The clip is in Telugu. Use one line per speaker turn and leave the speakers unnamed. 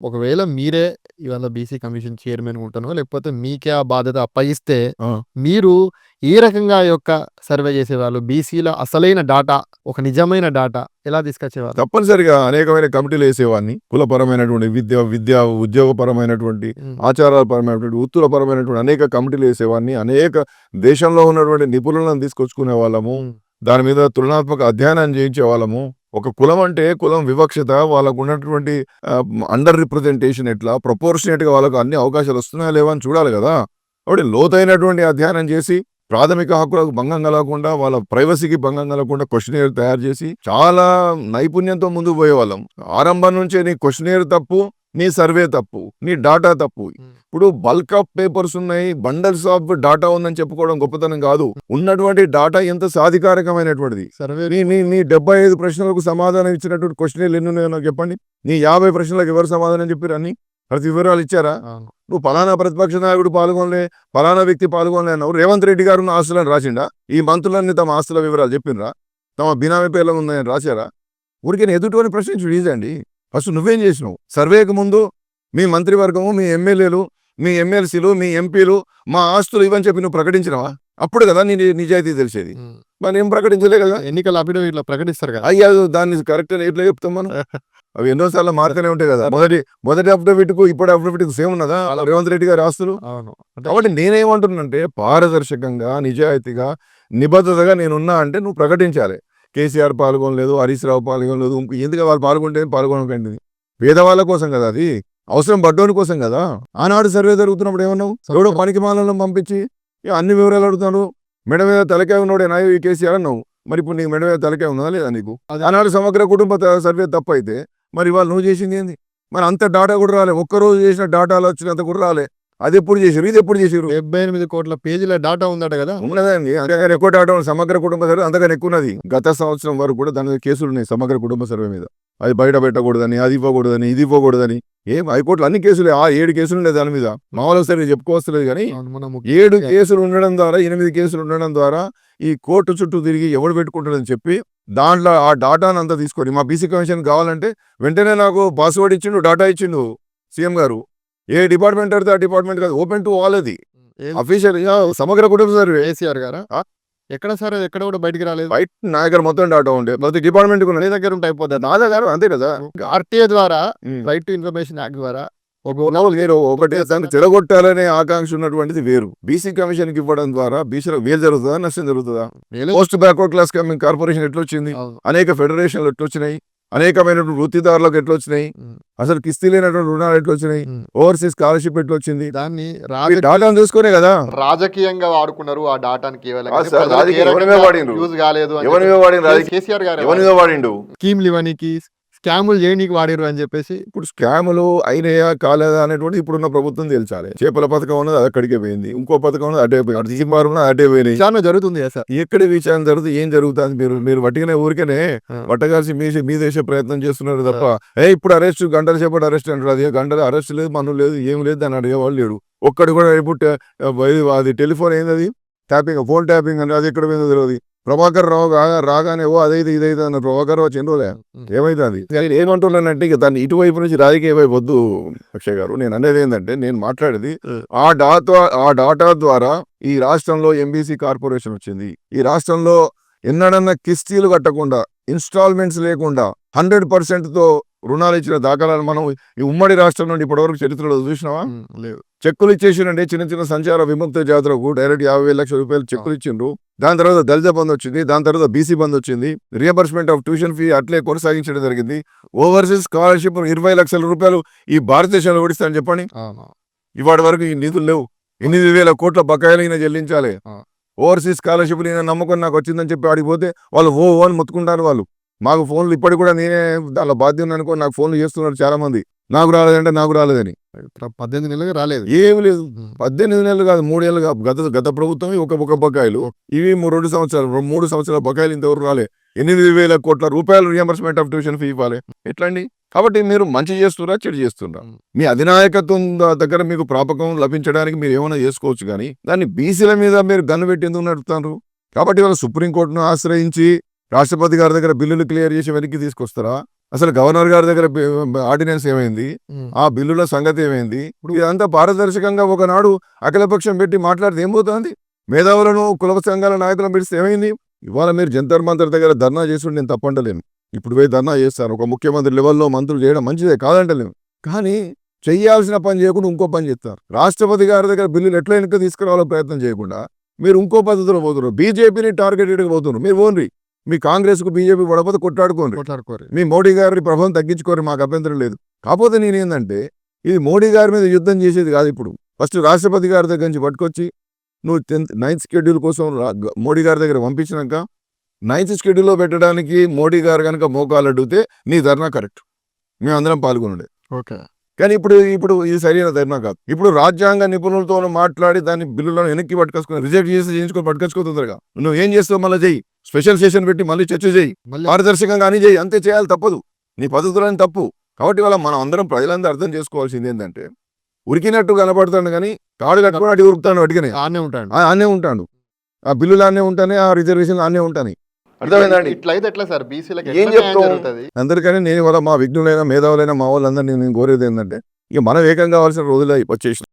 ఒకవేళ మీరే ఇవాళ బీసీ కమిషన్ చైర్మన్‌గా ఉంటానో, లేకపోతే మీకే ఆ బాధ్యత అప్పగిస్తే,
ఆ!
మీరు ఏ రకంగా ఈ యొక్క సర్వే చేసేవాళ్ళు? బీసీల అసలైన డాటా, ఒక నిజమైన డాటా ఎలా తీసుకొచ్చేవాళ్ళు?
తప్పనిసరిగా అనేకమైన కమిటీలేసేవాడిని. కులపరమైనటువంటి ఉద్యోగపరమైనటువంటి,
హ్మ్.
ఆచారాలపరమైనటువంటి, వృత్తులపరమైనటువంటి అనేక కమిటీలేసేవాడిని. అనేక దేశంలో ఉన్నటువంటి నిపుణులను తీసుకొచ్చుకునేవాళ్ళము.
హ్మ్.
దాని మీద తులనాత్మక అధ్యయనం చేయించేవాళ్ళము. ఒక కులం అంటే కులం వివక్షత, వాళ్ళకున్నటువంటి అండర్ రిప్రజెంటేషన్ ఎట్లా, ప్రపోర్షనేట్‌గా వాళ్ళకు అన్ని అవకాశాలు వస్తున్నాయా లేవా అని చూడాలి గదా! కాబట్టి లోతైనటువంటి అధ్యయనం చేసి ప్రాథమిక హక్కులకు భంగం కలగకుండా, వాళ్ళ ప్రైవసీకి భంగం కలగకుండా క్వెషనియర్ తయారు చేసి, చాలా నైపుణ్యంతో ముందుకు పోయేవాళ్ళం. ఆరంభం నుంచే నీ క్వెషనియర్ తప్పు, నీ సర్వే తప్పు, నీ డాటా తప్పు.
హ్మ్.
ఇప్పుడు బల్క్ ఆఫ్ పేపర్స్ ఉన్నాయి, బండల్స్ ఆఫ్ డాటా ఉందని చెప్పుకోవడం గొప్పతనం కాదు. ఉన్నటువంటి డాటా ఎంత సాధికారకమైనటువంటిది.
సర్వే
నీ నీ నీ 75 ప్రశ్నలకు సమాధానం ఇచ్చినటువంటి క్వెషనియర్లు ఎన్ని ఉన్నాయో నాకు చెప్పండి. నీ 50 ప్రశ్నలకు ఎవరు సమాధానం చెప్పిర్రు అన్ని? ప్రతి వివరాలు ఇచ్చారా?
అవును.
నువ్వు పలానా ప్రతిపక్ష నాయకుడు పాల్గొనలే, పలానా వ్యక్తి పాల్గొనలే అన్నావు. రేవంత్ రెడ్డి గారు ఉన్న ఆస్తులను రాసిండా? ఈ మంత్రులన్నీ తమ ఆస్తుల వివరాలు చెప్పిండ్రా? తమ బినామీ పేర్ల ఉన్నాయని రాశారా? ఊరికే ఎదుటివాడిని ప్రశ్నించుడు ఈజీ అండి. ఫస్ట్ నువ్వేం చేసినావు? సర్వేకి ముందు మీ మంత్రివర్గము, మీ ఎమ్మెల్యేలు, మీ ఎమ్మెల్సీలు, మీ ఎంపీలు మా ఆస్తులు ఇవని చెప్పి నువ్వు ప్రకటించినవా? అప్పుడు కదా నీ నిజాయితీ తెలిసేది.
హ్మ్.
మరి ఏం ప్రకటించలే కదా.
ఎన్నికల అఫిడవిట్‌లో ప్రకటిస్తారు కదా!
అయ్యా దాన్ని కరెక్ట్ అని ఎట్లా చెప్తాం మనం? అవి ఎన్నో సార్లు మారుతూనే ఉంటాయి కదా. మొదటి అఫిడవిట్‌కు ఇప్పటి అఫిడవిట్‌కు సేమ్ ఉన్నదా రేవంత్ రెడ్డి గారి ఆస్తులు?
అవును. అంటే
కాబట్టి నేనేమంటున్నానంటే పారదర్శకంగా, నిజాయితీగా, నిబద్ధతగా నేనున్నా అంటే నువ్వు ప్రకటించాలి. కేసీఆర్ పాల్గొనలేదు, హరీష్ రావు పాల్గొనలేదు. ఎందుకు వాళ్ళు పాల్గొంటే పాల్గొనకండి. పేదవాళ్ళ కోసం కదా అది. అవసరం పడ్డోని కోసం కదా. ఆనాడు సర్వే జరుగుతున్నప్పుడు ఏమన్నావు? ఎవడో పనికిమాలను పంపించి అన్ని వివరాలు అడుగుతున్నాడు. మెడ మీద తలకాయ ఉన్నోడేనా ఈ కేసీఆర్ అన్నావు. మరి ఇప్పుడు నీకు మెడ మీద తలకాయ ఉన్నదా లేదా నీకు? ఆనాడు సమగ్ర కుటుంబ సర్వే తప్పైతే మరి ఇవాళ నువ్వు చేసింది ఏంది? మరి అంత డాటా కూడా రాలే. ఒక్కరోజు చేసిన డాటాలో వచ్చినంత కూడా రాలే. అది ఎప్పుడు చేసిర్రు? ఇది ఎప్పుడు చేసిర్రు?
78,00,00,000 పేజీల డాటా ఉందట కదా!
ఉన్నదండి. అంతేగాని ఎక్కువ డాటా ఉంది. సమగ్ర కుటుంబ సర్వే అంతగాని ఎక్కువ ఉన్నది. గత సంవత్సరం వరకు కూడా దాని మీద కేసులు ఉన్నాయి సమగ్ర కుటుంబ సర్వే మీద. అది బయట పెట్టకూడదని, అది ఇవ్వకూడదని, ఇది ఇవ్వకూడదని. ఏం హైకోర్టులో అన్ని కేసులే 7 కేసులు ఉన్నాయి దాని మీద. మామూలుగా సరే చెప్పుకోవస్తలేదు కానీ
అవును. మన
7 కేసులు ఉండడం ద్వారా, 8 కేసులు ఉండడం ద్వారా ఈ కోర్టు చుట్టూ తిరిగి ఎవడు పెట్టుకుంటాడని చెప్పి దాంట్లో ఆ డాటాను అంతా తీసుకొని మా బీసీ కమిషన్ కావాలంటే వెంటనే నాకు పాస్వర్డ్ ఇచ్చిండు, డాటా ఇచ్చిండు సీఎం గారు. ఏ డిపార్ట్మెంట్ అడితే ఆ డిపార్ట్మెంట్ కాదు, ఓపెన్ టు ఆల్ అది. అఫీషియల్‌గా సమగ్ర కుటుంబ సర్వే.
కేసీఆర్ గారా?
ఆ?
ఎక్కడ సార్ అది ఎక్కడ కూడా బయటికి రాలేదు.
బయట నా దగ్గర మొత్తం డాటా ఉండే ప్రతి డిపార్ట్మెంట్‌కి
మీ
ఉన్నది.
దగ్గర ఉంటే అయిపోద్ది.
నా దగ్గర అంతే కదా.
ఆర్‌టీఐ ద్వారా
ఉమ్.
రైట్ టు ఇన్ఫర్మేషన్ యాక్ట్ ద్వారా
ఒకటి దాన్ని చెడగొట్టాలనే ఆకాంక్ష ఉన్నటువంటిది వేరు. బీసీ కమిషన్‌కి ఇవ్వడం ద్వారా బీసీలకు మేలు జరుగుతుందా? నష్టం జరుగుతుందా? పోస్ట్ బ్యాక్వర్డ్ క్లాస్ కార్పొరేషన్ ఎట్లొచ్చింది?
అవును.
అనేక ఫెడరేషన్లు ఎట్లొచ్చినాయి? అనేకమైనటువంటి వృత్తిదారులకు ఎట్లొచ్చినాయి?
హ్మ్.
అసలు కిస్తీ లేనటువంటి రుణాలు ఎట్లొచ్చినాయి?
హ్మ్.
ఓవర్సీస్ స్కాలర్‌షిప్ ఎట్లొచ్చింది?
దాన్ని
ఈ డాటాను చూసుకునే కదా.
రాజకీయంగా వాడుకున్నారు ఆ డాటాని కేవలం.
కాదు సార్, రాజకీయం ఎవరి మీద వాడిండ్రు?
యూజ్ కాలేదు అని
ఎవరి మీద వాడిండ్రు?
చెప్పి కేసీఆర్ గారు
ఎవరి మీద వాడిండు?
స్కీమ్‌లు ఇవ్వనీకి, స్కాములు చేయనీకి వాడిర్రు అని చెప్పేసి
ఇప్పుడు స్కాములు అయినాయా కాలేదా అనేటువంటి ఇప్పుడున్న ప్రభుత్వం తేల్చాలి. చేపల పథకం ఉన్నది అది అక్కడికే పోయింది. ఇంకో పథకం ఉన్నది అటే పోయింది. తీర్మానం ఉన్నది అటే పోయినాయి.
విచారణ జరుగుతుంది కదా సార్.
ఎక్కడ విచారణ జరుగుతుంది? ఏం జరుగుతుంది? మీరు వట్టిగానే ఊరికనే వట్టగాల్సి మీ దేశ ప్రయత్నం చేస్తున్నారు తప్ప ఇప్పుడు అరెస్ట్ గంటల సేపటి అరెస్ట్ అంటారు. అది గంటల అరెస్ట్ లేదు, మను లేదు, ఏం లేదు, దాన్ని అడిగేవాళ్ళు లేడు. ఒక్కడు కూడా ఇప్పుడు అది టెలిఫోన్ ఏంది, ట్యాపింగ్, ఫోన్ ట్యాపింగ్ అంటే అది ఎక్కడ పోయిందో తెలియదు. ప్రభాకర్ రావు రాగానే ఇదైతే అన్న ప్రభాకర్ రావు చెందులే ఏమైతుంది? ఏమంటున్నానంటే ఇక దాన్ని ఇటువైపు నుంచి రాజకీయ వైపు వద్దు అక్షయ్ గారు. నేను అనేది ఏంటంటే నేను మాట్లాడేది ఆ డాటా ద్వారా ఈ రాష్ట్రంలో ఎంబీసీ కార్పొరేషన్ వచ్చింది. ఈ రాష్ట్రంలో ఎన్నడన్నా కిస్తీలు కట్టకుండా, ఇన్స్టాల్మెంట్స్ లేకుండా 100%తో రుణాలు ఇచ్చిన దాఖలాలు మనం ఈ ఉమ్మడి రాష్ట్రం నుండి ఇప్పటివరకు చరిత్రలో చూసినావా?
లేదు.
చెక్కులు ఇచ్చేసిండే చిన్న చిన్న సంచార విముక్త జాతరకు డైరెక్ట్ 50,000 లక్షల రూపాయలు చెక్కులు ఇచ్చిండ్రు. దాని తర్వాత దళిత బంధు వచ్చింది, దాని తర్వాత బీసీ బంధు వచ్చింది, రియంబర్స్మెంట్ ఆఫ్ ట్యూషన్ ఫీ అట్లే కొనసాగించడం జరిగింది. ఓవర్సీస్ స్కాలర్షిప్ 20 లక్షల రూపాయలు ఈ భారతదేశంలో ఓడిస్తానని చెప్పండి. ఇవాటి వరకు ఈ నిధులు లేవు. 8,000 కోట్ల బకాయిలు ఈయన చెల్లించాలి. ఓవర్సీస్ స్కాలర్షిప్ నేను నమ్మకం నాకు వచ్చిందని చెప్పి ఆడిపోతే వాళ్ళు అని మొత్తుకుంటారు. వాళ్ళు మాకు ఫోన్లు ఇప్పటికి కూడా నేనే దానిలో బాధ్యత అనుకో నాకు ఫోన్లు చేస్తున్నారు చాలా మంది. నాకు రాలేదంటే నాకు రాలేదని.
18 నెలలుగా రాలేదు.
ఏమి లేదు. 18 నెలలు కాదు, 3 ఏళ్ళు కాదు. గత ప్రభుత్వం ఒక బకాయిలు, ఇవి 2 సంవత్సరాలు, 3 సంవత్సరాల బకాయిలు ఇంతవరకు రాలే. 8,000 కోట్ల రూపాయలు రియంబర్స్మెంట్ ఆఫ్ ట్యూషన్ ఫీ ఇవ్వాలి. ఎట్లండి? కాబట్టి మీరు మంచి చేస్తున్నా, చెడు చేస్తున్నా. మీ అధినాయకత్వం దగ్గర మీకు ప్రాపకం లభించడానికి మీరు ఏమైనా చేసుకోవచ్చు కానీ దాన్ని బీసీల మీద మీరు గన్ను పెట్టి ఎందుకు నడుపుతారు? కాబట్టి వాళ్ళు సుప్రీంకోర్టును ఆశ్రయించి రాష్ట్రపతి గారి దగ్గర బిల్లులు క్లియర్ చేసి వెనక్కి తీసుకొస్తారా? అసలు గవర్నర్ గారి దగ్గర ఆర్డినెన్స్ ఏమైంది, ఆ బిల్లుల సంగతి ఏమైంది, ఇదంతా పారదర్శకంగా ఒకనాడు అఖిలపక్షం పెట్టి మాట్లాడితే ఏం పోతుంది? మేధావులను కుల సంఘాల నాయకులను పెడితే ఏమైంది? ఇవాళ మీరు జంతర్ మంతర్ దగ్గర ధర్నా చేసి నేను తప్పంటలేను. ఇప్పుడు పోయి ధర్నా చేస్తాను, ఒక ముఖ్యమంత్రి లెవెల్లో మంత్రులు చేయడం మంచిదే కాదంటలేము. కానీ చెయ్యాల్సిన పని చేయకుండా ఇంకో పని చేస్తారు. రాష్ట్రపతి గారి దగ్గర బిల్లులు ఎట్లా వెనక్కి తీసుకురావాలో ప్రయత్నం చేయకుండా మీరు ఇంకో పద్ధతిలో పోతున్నారు. బీజేపీని టార్గెటెడ్గా పోతున్నారు. మీరు ఓన్రి మీ కాంగ్రెస్కు బీజేపీ పడకపోతే కొట్లాడుకోండి, మీ మోడీ గారి ప్రభావం తగ్గించుకోరు, మాకు అభ్యంతరం లేదు. కాకపోతే నేనేందంటే ఇది మోడీ గారి మీద యుద్ధం చేసేది కాదు. ఇప్పుడు ఫస్ట్ రాష్ట్రపతి గారి దగ్గర నుంచి పట్టుకొచ్చి నువ్వు 9th షెడ్యూల్ కోసం మోడీ గారి దగ్గర పంపించినాక 9th షెడ్యూల్లో పెట్టడానికి మోడీ గారు కనుక మోకాలు అడిగితే నీ ధర్నా కరెక్ట్, మేమందరం పాల్గొనండి.
ఓకే.
కానీ ఇప్పుడు ఇది సరైన ధర్నా కాదు. ఇప్పుడు రాజ్యాంగ నిపుణులతో మాట్లాడి దాని బిల్లులను వెనక్కి పట్టుకొసుకుని రిజెక్ట్ చేసి చేయించుకొని పట్టుకొచ్చుకోతుందిగా. నువ్వు ఏం చేస్తావు? మళ్ళీ చెయ్యి, స్పెషల్ సెషన్ పెట్టి మళ్ళీ చర్చ చేయి, పారదర్శకంగా అని చేయి, అంతే చేయాలి, తప్పదు. నీ పద్ధతులని తప్పు. కాబట్టి వాళ్ళ మనం అందరం ప్రజలందరూ అర్థం చేసుకోవాల్సింది ఏంటంటే ఉరికినట్టు కనపడతాడు కానీ కాడు కట్టుకుని అటు ఉరుకుతాడు, అటుకనే ఆనే ఉంటాడు, ఆ బిల్లులు ఆనే ఉంటానే, ఆ రిజర్వేషన్ ఆనే ఉంటాయి. అర్థమైందండి?
ఇట్లయితే ఎట్లా సార్ బీసీలకు
ఏం చెప్తాం? అందరికని నేను ఇవాళ మా విఘ్నులైన మేధావులైన మా వాళ్ళందరినీ నేను కోరేది ఏంటంటే ఇక మనం ఏకం కావాల్సిన రోజులు వచ్చేసి